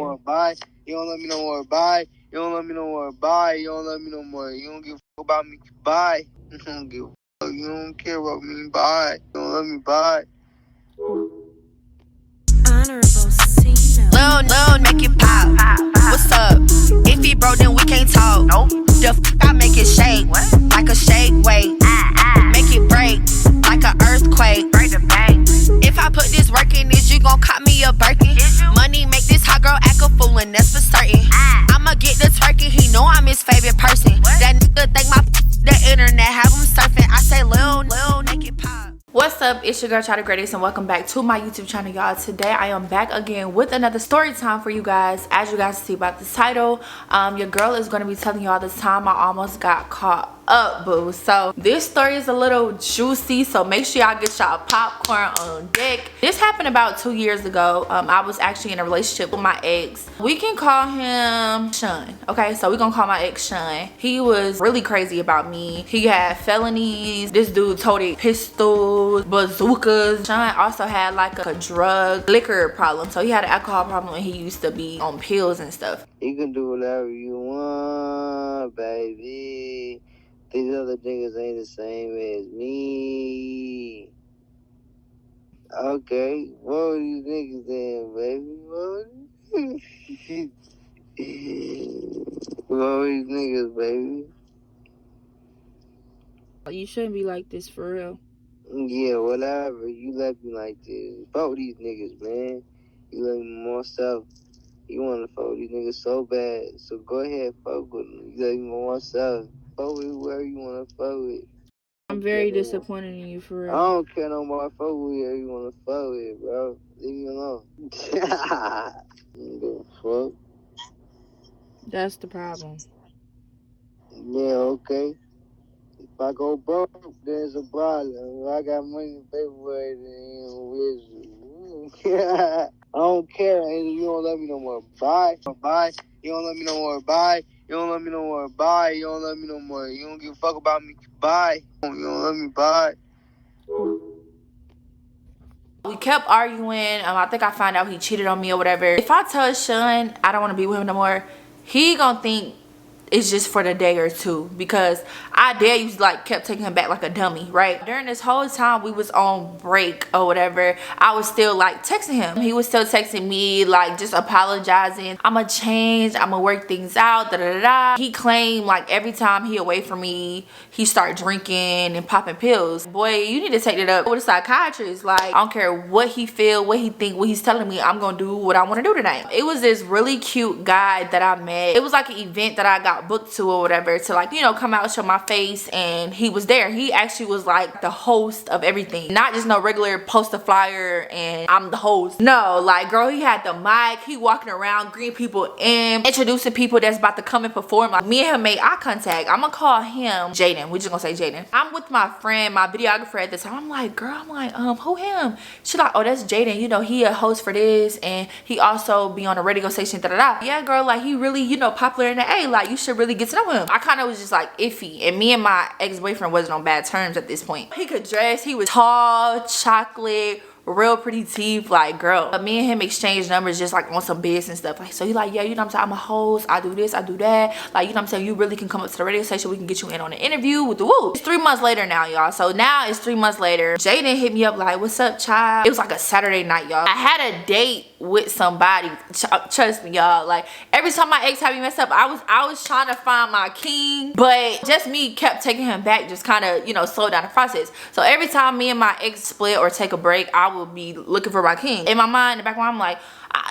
more. Bye. You don't love me no more. Bye. You don't love me no more. Bye. You don't love me no more. You don't give a fuck about me. Bye. You don't give a fuck. You don't care about me. Bye. You don't love me. Bye. Honorable Cino. Lil, make it pop. What's up? If he broke, then we can't talk. Nope. The I make it shake. What? Like a shake weight. Make it break. Like an earthquake. Break the bank. If I put this work in this, you gon' cop me a Birkin. Money make this hot girl act a fool, and that's for certain. I'ma get the turkey, he know I'm his favorite person. What? That nigga think the internet have him surfing. I say Lil, naked pop. What's up, it's your girl Chada Greatest, and welcome back to my YouTube channel, y'all. Today I am back again with another story time for you guys. As you guys see about the title, your girl is going to be telling y'all this time I almost got caught up, boo. So this story is a little juicy, so make sure y'all get y'all popcorn on deck. This happened about 2 years ago. I was actually in a relationship with my ex. We can call him Sean, okay? So we're gonna call my ex Sean. He was really crazy about me. He had felonies. This dude toted pistols, bazookas. Sean also had like a drug liquor problem, so he had an alcohol problem when he used to be on pills and stuff. You can do whatever you want, baby. These other niggas ain't the same as me. Okay, what are these niggas then, baby? What are these niggas, baby? You shouldn't be like this for real. Yeah, whatever. You left me like this. Fuck these niggas, man. You left me more self. You wanna fuck these niggas so bad. So go ahead, fuck with them. You left me more self. Fuck with whoever you wanna fuck with. I'm very disappointed in you for real. I don't care no more. Fuck with whoever you wanna fuck with, bro. Leave me alone. Give a fuck. That's the problem. Yeah, okay. If I go broke, there's a problem. If I got money in February, then I don't care, Angel. You don't love me no more. Bye. Bye. You don't love me no more. Bye. You don't love me no more. Bye. You don't love me no more. You don't give a fuck about me. Bye. You don't love me. Bye. We kept arguing. I think I found out he cheated on me or whatever. If I tell Sean I don't want to be with him no more, he gonna think it's just for the day or two, because I dare you like kept taking him back like a dummy, right? During this whole time we was on break or whatever, I was still like texting him. He was still texting me like just apologizing. I'ma change, I'ma work things out, da da da da. He claimed like every time he away from me, he start drinking and popping pills. Boy, you need to take it up with a psychiatrist. Like, I don't care what he feel, what he think, what he's telling me, I'm gonna do what I want to do tonight. It was this really cute guy that I met. It was like an event that I got booked to or whatever, to like, you know, come out and show my face, and he was there. He actually was like the host of everything, not just no regular poster flyer and I'm the host. No, like, girl, he had the mic, he walking around greeting people in, introducing people that's about to come and perform. Like, me and him made eye contact. I'm gonna call him Jayden. We just gonna say Jayden. I'm with my friend, my videographer at the time. I'm like, girl, I'm like, who him? She like, oh, that's Jayden, you know, he a host for this, and he also be on a radio station, da da da. Yeah, girl, like, he really, you know, popular in the A, like, you should really get to know him. I kind of was just like iffy, and me and my ex-boyfriend wasn't on bad terms at this point. He could dress, he was tall, chocolate, real pretty teeth, like, girl. But me and him exchanged numbers just like on some biz and stuff. Like, so he like, yeah, you know what I'm saying, I'm a host, I do this, I do that, like, you know what I'm saying, you really can come up to the radio station, we can get you in on an interview with the woo. It's 3 months later now, y'all. So now it's 3 months later. Jayden hit me up like, what's up, child? It was like a Saturday night, y'all. I had a date with somebody. Trust me, y'all. Like, every time my ex had me messed up, I was trying to find my king, but just me kept taking him back, just kind of, you know, slow down the process. So every time me and my ex split or take a break, I would be looking for my king. In my mind, in the back of my mind, I'm like,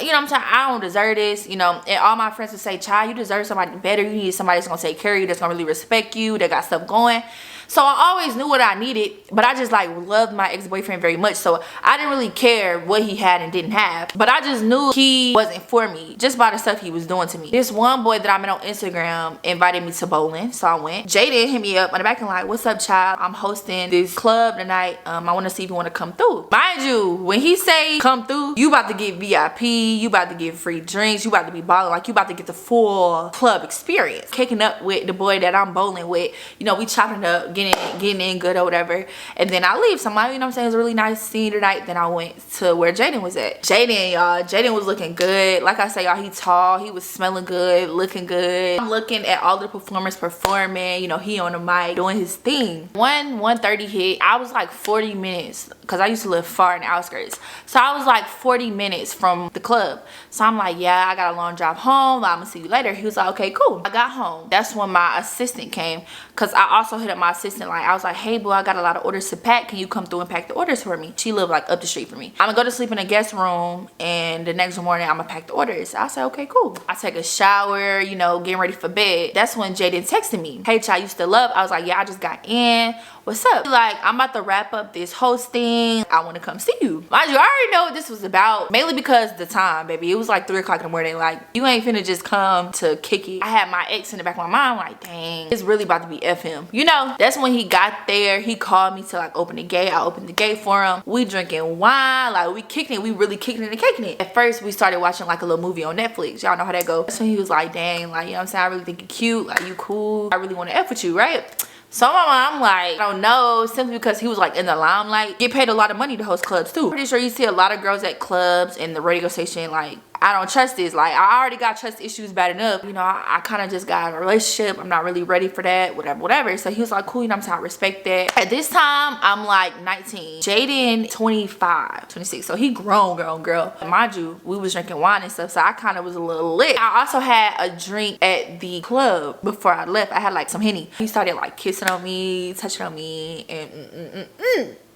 you know what I'm saying, I don't deserve this, you know. And all my friends would say, child, you deserve somebody better. You need somebody that's gonna take care of you, that's gonna really respect you, that got stuff going. So I always knew what I needed, but I just like loved my ex-boyfriend very much, so I didn't really care what he had and didn't have. But I just knew he wasn't for me just by the stuff he was doing to me. This one boy that I met on Instagram invited me to bowling, so I went. Jayden hit me up on the back and like, what's up, child? I'm hosting this club tonight. I want to see if you want to come through. Mind you, when he say come through, you about to get VIP. you about to get free drinks, you about to be balling, like you about to get the full club experience. Kicking up with the boy that I'm bowling with, you know, we chopping up, getting in good or whatever, and then I leave. So my, you know what I'm saying, it was a really nice scene tonight. Then I went to where Jayden was at. Jayden, y'all, Jayden was looking good. Like I said, y'all, he tall, he was smelling good, looking good. I'm looking at all the performers performing, you know, he on the mic doing his thing. 1:30 hit. I was like 40 minutes, because I used to live far in the outskirts, so I was like 40 minutes from the club. So I'm like, yeah, I got a long drive home, I'm gonna see you later. He was like, okay, cool. I got home. That's when my assistant came, because I also hit up my assistant. Like, I was like, hey boy, I got a lot of orders to pack, can you come through and pack the orders for me? She lived like up the street from me. I'm gonna go to sleep in a guest room, and the next morning I'm gonna pack the orders. I said, okay, cool. I take a shower, you know, getting ready for bed. That's when Jayden texted me, hey child, you still up? I was like, yeah, I just got in, what's up? Like, I'm about to wrap up this hosting, I want to come see you. Mind you, I already know what this was about, mainly because the time, baby. It was like 3 o'clock in the morning. Like, you ain't finna just come to kick it. I had my ex in the back of my mind, like, dang, it's really about to be F him, you know? That's when he got there. He called me to like open the gate. I opened the gate for him. We drinking wine, like we kicking it. We really kicking it and kicking it. At first we started watching like a little movie on Netflix. Y'all know how that goes. That's when he was like, dang, like, you know what I'm saying, I really think you're cute, like you cool, I really want to F with you, right? So my mom, like, I don't know, simply because he was like in the limelight. Get paid a lot of money to host clubs too. Pretty sure you see a lot of girls at clubs and the radio station, like, I don't trust this. Like, I already got trust issues bad enough. You know, I kind of just got in a relationship. I'm not really ready for that, whatever. So he was like, cool, you know what I'm saying, I respect that. At this time, I'm like 19. Jayden, 25, 26. So he grown, girl. Mind you, we was drinking wine and stuff, so I kind of was a little lit. I also had a drink at the club before I left. I had like some Henny. He started like kissing on me, touching on me, and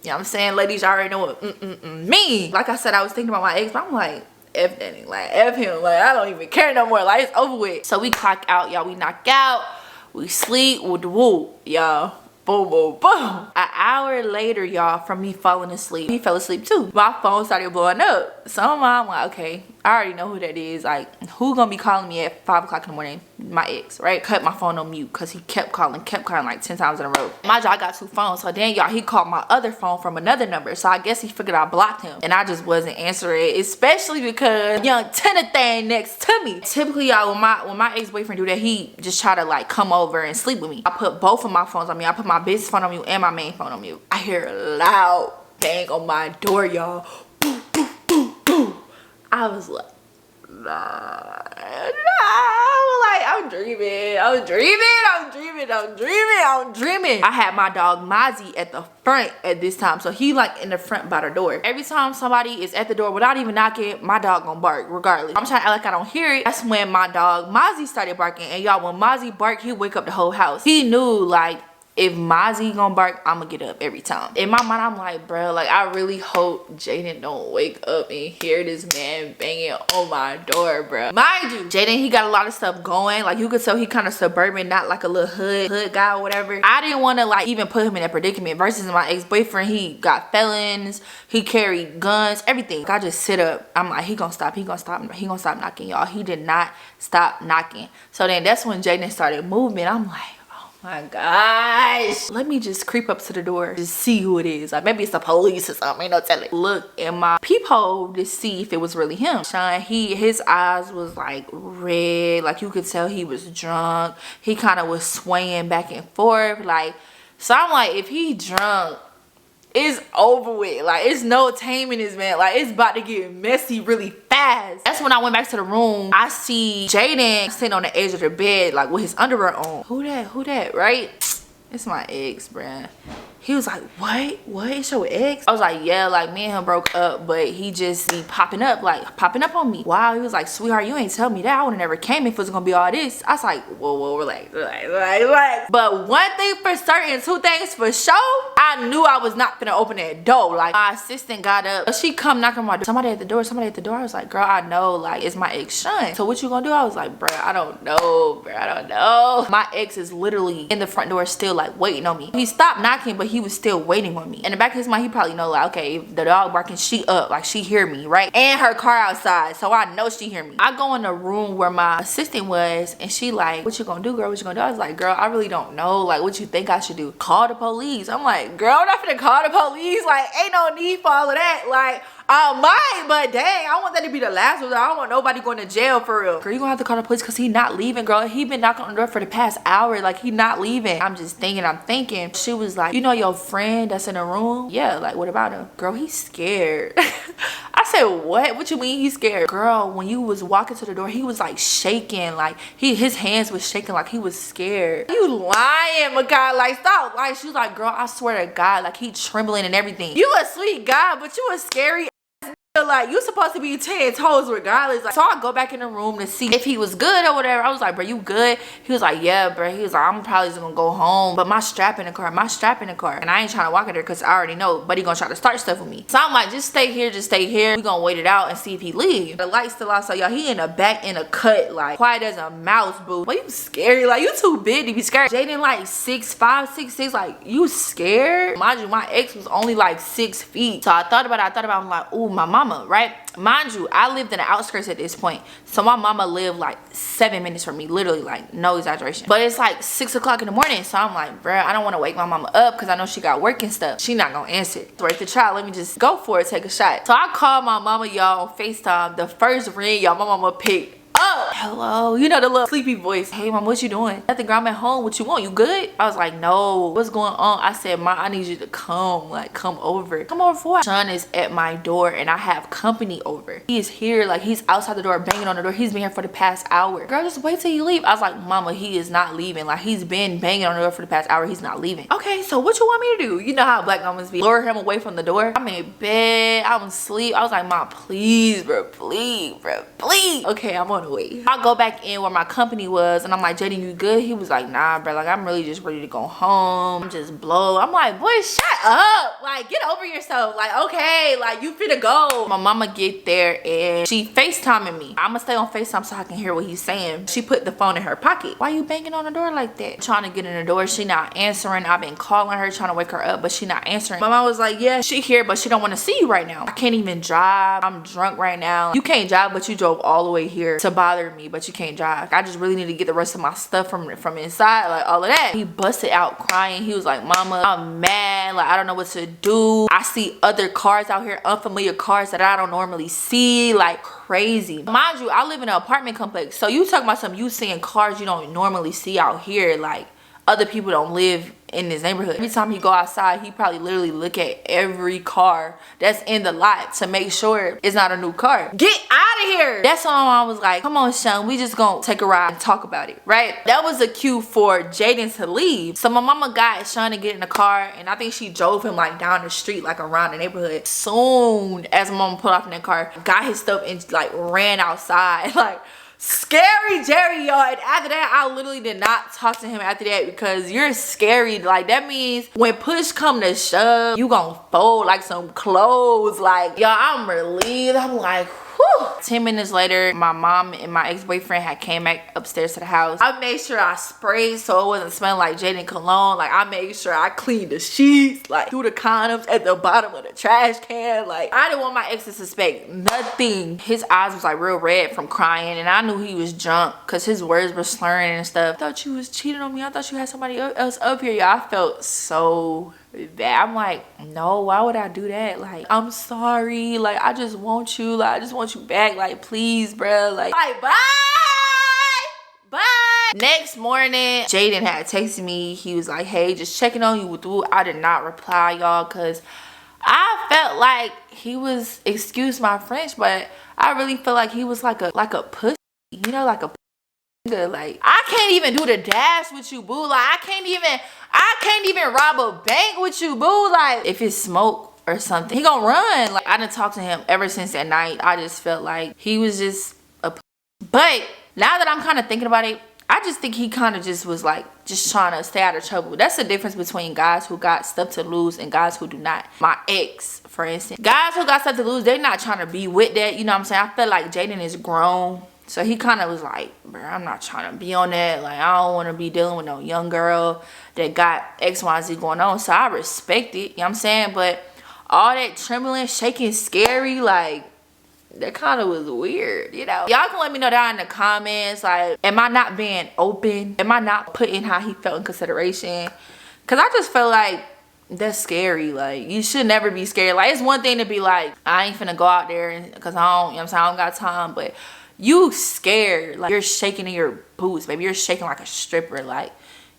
You know what I'm saying? Ladies, y'all already know what mean. Like I said, I was thinking about my ex, but I'm like, F Danny, like F him, like I don't even care no more, like it's over with. So we clock out, y'all, we knock out, we sleep, woo, y'all. Boom, boom, boom. An hour later, y'all, from me falling asleep, he fell asleep too. My phone started blowing up. So I'm like, okay, I already know who that is. Like, who gonna be calling me at 5 o'clock in the morning? My ex, right? Cut my phone on mute because he kept calling like 10 times in a row. Mind you, I got 2 phones. So then, y'all, he called my other phone from another number. So I guess he figured I blocked him. And I just wasn't answering, especially because young tenor thing next to me. Typically, y'all, when my ex-boyfriend do that, he just try to like come over and sleep with me. I put both of my phones on me. I put my business phone on mute and my main phone on mute. I hear a loud bang on my door, y'all. Boom, boom, boom, boom. I was like, nah. I'm dreaming. I had my dog Mozzie at the front at this time, so he like in the front by the door. Every time somebody is at the door without even knocking, my dog gonna bark regardless. I'm trying to act like I don't hear it. That's when my dog Mozzie started barking, and y'all, when Mozzie barked, he wake up the whole house. He knew, like, if Mozzie gonna bark, I'ma get up every time. In my mind, I'm like, bro, like, I really hope Jayden don't wake up and hear this man banging on my door, bro. Mind you, Jayden, he got a lot of stuff going. Like, you could tell he kind of suburban, not like a little hood guy or whatever. I didn't want to, like, even put him in that predicament. Versus my ex-boyfriend, he got felons, he carried guns, everything. I just sit up. I'm like, he gonna stop knocking, y'all. He did not stop knocking. So then that's when Jayden started moving. I'm like, my gosh, let me just creep up to the door to see who it is. Like, maybe it's the police or something, ain't no telling. Look in my peephole to see if it was really him. Sean, his eyes was like red, like you could tell he was drunk. He kind of was swaying back and forth, like. So I'm like, if he drunk, it's over with. Like, it's no taming this man. Like, it's about to get messy really fast. That's when I went back to the room. I see Jayden sitting on the edge of the bed, like, with his underwear on. Who that, right? It's my ex, bruh. He was like, what? It's your ex? I was like, yeah, like, me and him broke up, but he just be popping up on me. Wow, he was like, sweetheart, you ain't tell me that. I would've never came if it was gonna be all this. I was like, whoa, relax. But one thing for certain, 2 things for sure, I knew I was not gonna open that door. Like, my assistant got up, she come knocking on my door. Somebody at the door. I was like, girl, I know, like, it's my ex, Sean. So what you gonna do? I was like, bruh, I don't know. My ex is literally in the front door still, like, waiting on me. He stopped knocking, but he was still waiting on me. In the back of his mind, he probably know, like, okay, if the dog barking, she up, like, she hear me, right? And her car outside, so I know she hear me. I go in the room where my assistant was, and she like, what you gonna do, girl? What you gonna do? I was like, girl, I really don't know. Like, what you think I should do? Call the police. I'm like, girl, I'm not gonna call the police. Like, ain't no need for all of that. Like, I might, but dang, I want that to be the last one. I don't want nobody going to jail for real. Girl, you gonna have to call the police because he not leaving, girl. He been knocking on the door for the past hour. Like, he not leaving. I'm thinking. She was like, you know your friend that's in the room? Yeah, like, what about him? Girl, he's scared. I said, what? What you mean he's scared? Girl, when you was walking to the door, he was like shaking. Like, his hands was shaking like he was scared. You lying, Makai. Like, stop lying. She was like, girl, I swear to God, like, he trembling and everything. You a sweet guy, but you a scary. Like, you supposed to be 10 toes regardless. Like, so I go back in the room to see if he was good or whatever. I was like, bro, you good? He was like, yeah, bro. He was like, I'm probably just gonna go home, but my strap in the car. And I ain't trying to walk in there because I already know but he gonna try to start stuff with me. So I'm like, just stay here. We gonna wait it out and see if he leave. The light's still out, so y'all, he in the back in a cut, like quiet as a mouse, boo. But you scary, like, you too big to be scared. Jayden like 6'5", 6'6", like, you scared? Mind you, my ex was only like 6 feet. So I thought about it. I'm like, ooh, my mama, right? Mind you, I lived in the outskirts at this point, so my mama lived like 7 minutes from me, literally, like, no exaggeration. But it's like 6 o'clock in the morning, so I'm like, bruh, I don't want to wake my mama up because I know she got work and stuff. She not gonna answer. Worth the try. Let me just go for it, take a shot. So I called my mama, y'all, on FaceTime. The first ring, y'all, my mama picked up. Hello, you know, the little sleepy voice. Hey mom, what you doing? Nothing, girl, I'm at home. What you want? You good? I was like, no, what's going on? I said, ma, I need you to come, like, come over for what? Sean is at my door and I have company over. He is here, like, he's outside the door banging on the door. He's been here for the past hour. Girl, just wait till you leave. I was like, mama, he is not leaving. Like, he's been banging on the door for the past hour. He's not leaving. Okay, so what you want me to do? You know how black mamas be. Lure him away from the door. I'm in bed, I'm asleep. I was like, mom, please, bro, please. Okay, I'm on the way. I go back in where my company was and I'm like, Jayden, you good? He was like, nah, bro, like, I'm really just ready to go home. I'm just blow. I'm like, boy, shut up. Like, get over yourself. Like, okay, like, you finna go. My mama get there and she FaceTiming me. I'ma stay on FaceTime so I can hear what he's saying. She put the phone in her pocket. Why you banging on the door like that? Trying to get in the door, she not answering. I've been calling her, trying to wake her up, but she not answering. My mom was like, yeah, she here, but she don't want to see you right now. I can't even drive. I'm drunk right now. You can't drive, but you drove all the way here to bother me, but you can't drive. I just really need to get the rest of my stuff from inside, like, all of that. He busted out crying. He was like, mama, I'm mad. Like, I don't know what to do. I see other cars out here, unfamiliar cars that I don't normally see, like, crazy. Mind you, I live in an apartment complex, so you talking about some, you seeing cars you don't normally see out here. Like, other people don't live in this neighborhood. Every time he go outside, he probably literally look at every car that's in the lot to make sure it's not a new car. Get out of here. That's when my mom was like, come on, Sean, we just gonna take a ride and talk about it, right? That was a cue for Jayden to leave. So my mama got Sean to get in the car and I think she drove him like down the street, like around the neighborhood. Soon as my mama pulled off in that car, got his stuff and like ran outside. Like, scary Jerry, y'all. And after that, I literally did not talk to him after that because you're scary. Like, that means when push come to shove, you gonna fold like some clothes. Like, y'all, I'm relieved. I'm like, whew. 10 minutes later, my mom and my ex-boyfriend had came back upstairs to the house. I made sure I sprayed so it wasn't smelling like Jayden cologne. Like, I made sure I cleaned the sheets, like, threw the condoms at the bottom of the trash can. Like, I didn't want my ex to suspect nothing. His eyes was like real red from crying and I knew he was drunk because his words were slurring and stuff. I thought you was cheating on me. I thought you had somebody else up here. Y'all, I felt so bad. I'm like, no, why would I do that? Like, I'm sorry. Like, I just want you. Like, I just want you back. Like, please, bro. Like, bye. Next morning, Jayden had texted me. He was like, hey, just checking on you. I did not reply, y'all, because I felt like he was, excuse my French, but I really feel like he was like a pussy. You know, like a like, I can't even do the dash with you, boo. Like, I can't even rob a bank with you, boo. Like, if it's smoke or something, he gonna run. Like, I didn't talk to him ever since that night. I just felt like he was just a but now that I'm kind of thinking about it, I just think he kind of just was like just trying to stay out of trouble. That's the difference between guys who got stuff to lose and guys who do not. My ex, for instance, guys who got stuff to lose, they're not trying to be with that. You know what I'm saying? I feel like Jayden is grown. So he kind of was like, bro, I'm not trying to be on that. Like, I don't want to be dealing with no young girl that got X, Y, Z going on. So I respect it, you know what I'm saying? But all that trembling, shaking, scary, like, that kind of was weird, you know? Y'all can let me know down in the comments, like, am I not being open? Am I not putting how he felt in consideration? Because I just felt like that's scary. Like, you should never be scared. Like, it's one thing to be like, I ain't finna go out there because I don't, you know what I'm saying, I don't got time. But you scared. Like, you're shaking in your boots, baby. You're shaking like a stripper. Like,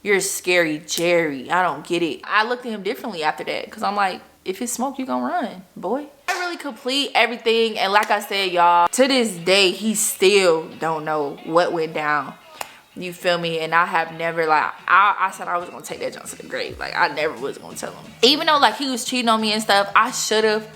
you're scary Jerry. I don't get it. I looked at him differently after that because I'm like, if it's smoke, you gonna run, boy. I really complete everything. And like I said, y'all, to this day, he still don't know what went down. You feel me? And I have never, like, I said I was gonna take that junk to the grave. Like, I never was gonna tell him. Even though, like, he was cheating on me and stuff, I should have.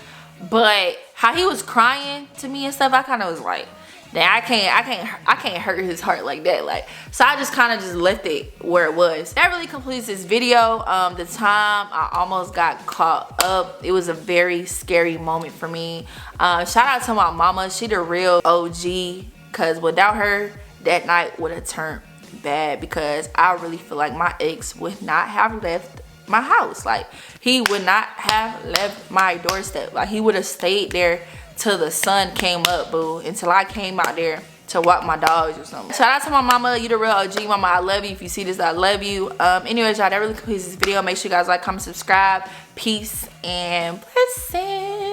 But how he was crying to me and stuff, I kind of was like, damn, I can't hurt his heart like that. Like, so I just kind of just left it where it was. That really completes this video. The time I almost got caught up, it was a very scary moment for me. Shout out to my mama. She the real OG, because without her, that night would have turned bad, because I really feel like my ex would not have left my house. Like, he would not have left my doorstep. Like, he would have stayed there till the sun came up, boo, until I came out there to walk my dogs or something. Shout out to my mama. You the real OG. Mama, I love you. If you see this, I love you. Anyways, y'all, that really completes this video. Make sure you guys like, comment, subscribe. Peace and blessings.